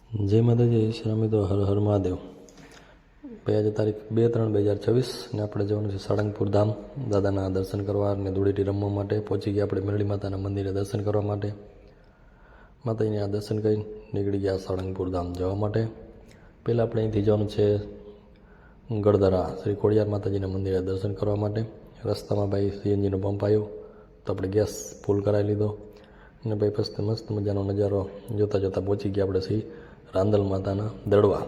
જય માતાજી, શ્રી મિત્રો, હર હર મહાદેવ. આજે તારીખ 2/3/2026 ને આપણે જવાનું છે સાળંગપુર ધામ દાદાના દર્શન કરવા અને ધૂળેટી રમવા માટે. પહોંચી ગયા આપણે મેરળી માતાના મંદિરે દર્શન કરવા માટે. માતાજીને આ દર્શન કરી નીકળી ગયા સાળંગપુર ધામ જવા માટે. પહેલાં આપણે અહીંથી જવાનું છે ગળદરા શ્રી ખોડિયાર માતાજીના મંદિરે દર્શન કરવા માટે. રસ્તામાં ભાઈ સીએનજીનો પંપ આવ્યો તો આપણે ગેસ ફૂલ કરાવી લીધો અને ભાઈ પછી મસ્ત મજાનો નજારો જોતાં જોતાં પહોંચી ગયા આપણે શ્રી રાંદલ માતાના દડવા.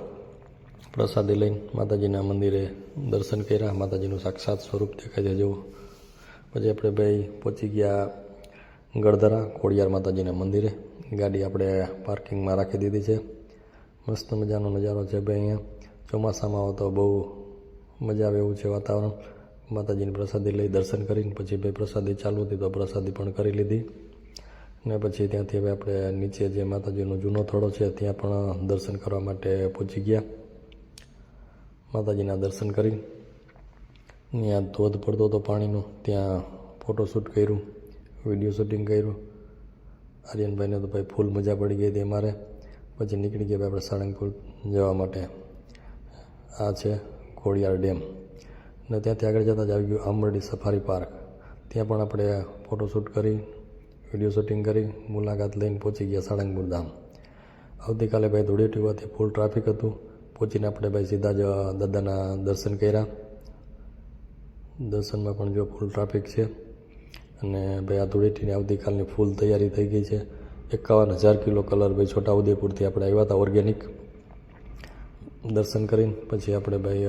પ્રસાદી લઈને માતાજીના મંદિરે દર્શન કર્યા. માતાજીનું સાક્ષાત સ્વરૂપ દેખાય છે જેવું. પછી આપણે ભાઈ પહોંચી ગયા ગળધરા ખોડિયાર માતાજીના મંદિરે. ગાડી આપણે પાર્કિંગમાં રાખી દીધી છે. મસ્ત મજાનો નજારો છે ભાઈ. અહીંયા ચોમાસામાં આવો તો બહુ મજા આવે એવું છે વાતાવરણ. માતાજીની પ્રસાદી લઈ દર્શન કરીને પછી ભાઈ પ્રસાદી ચાલુ હતી તો પ્રસાદી પણ કરી લીધી ને પછી ત્યાંથી હવે આપણે નીચે જે માતાજીનો જૂનો થોડો છે ત્યાં પણ દર્શન કરવા માટે પહોંચી ગયા. માતાજીના દર્શન કરી ત્યાં ધોધ પડતો હતો પાણીનો, ત્યાં ફોટોશૂટ કર્યું, વિડીયો શૂટિંગ કર્યું. આર્યનભાઈને તો ભાઈ ફૂલ મજા પડી ગઈ હતી અમારે. પછી નીકળી ગયા આપણે સાળંગપુર જવા માટે. આ છે ખોડિયાર ડેમ ને ત્યાંથી આગળ જતાં જ આવી ગયું આંબરડી સફારી પાર્ક. ત્યાં પણ આપણે ફોટોશૂટ કરી, વિડીયો શૂટિંગ કરી, મુલાકાત લઈને પહોંચી ગયા સાળંગપુર ધામ. આવતીકાલે ભાઈ ધૂળેટી હોવાથી ફૂલ ટ્રાફિક હતું. પહોંચીને આપણે ભાઈ સીધા જ દાદાના દર્શન કર્યા. દર્શનમાં પણ જો ફૂલ ટ્રાફિક છે અને ભાઈ આ ધૂળેટીની આવતીકાલની ફૂલ તૈયારી થઈ ગઈ છે. 51,000 કિલો કલર ભાઈ છોટાઉદેપુરથી આપણે આવ્યા હતા ઓર્ગેનિક. દર્શન કરીને પછી આપણે ભાઈ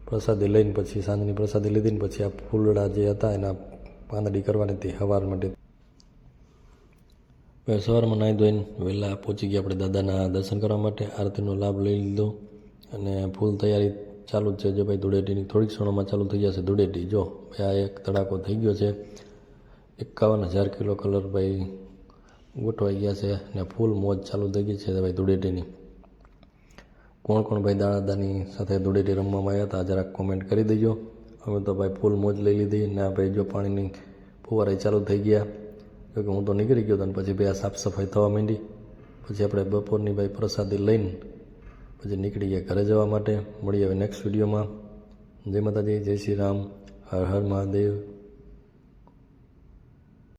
પ્રસાદી લઈને પછી સાંજની પ્રસાદી લીધી ને પછી આ ફૂલડા જે હતા એના પાંદડી કરવાની હતી સવાર માટે. સવારમાં નાહી ધોઈને વહેલા પહોંચી ગયા આપણે દાદાના દર્શન કરવા માટે. આરતીનો લાભ લઈ લીધો અને ફૂલ તૈયારી ચાલુ જ છે. જો ભાઈ ધૂળેટીની થોડીક ક્ષણોમાં ચાલુ થઈ જશે ધૂળેટી. જો ભાઈ આ એક તડાકો થઈ ગયો છે. 51,000 કિલો કલર ભાઈ ગોઠવાઈ ગયા છે અને ફૂલ મોજ ચાલુ થઈ ગઈ છે ભાઈ ધૂળેટીની. કોણ કોણ ભાઈ દાદાની સાથે ધૂળેટી રમવામાં આવ્યા હતા જરાક કોમેન્ટ કરી દેજો. અમે તો ભાઈ ફૂલ મોજ લઈ લીધી ને આ ભાઈ જો પાણીની ફુવારા ચાલુ થઈ ગયા. જોકે હું તો નીકળી ગયો હતો ને પછી ભાઈ આ સાફ સફાઈ થવા માંડી. પછી આપણે બપોરની ભાઈ પ્રસાદી લઈને પછી નીકળી ગયા ઘરે જવા માટે. મળીએ હવે નેક્સ્ટ વિડીયોમાં. જય માતાજી, જય શ્રી રામ, હર હર મહાદેવ.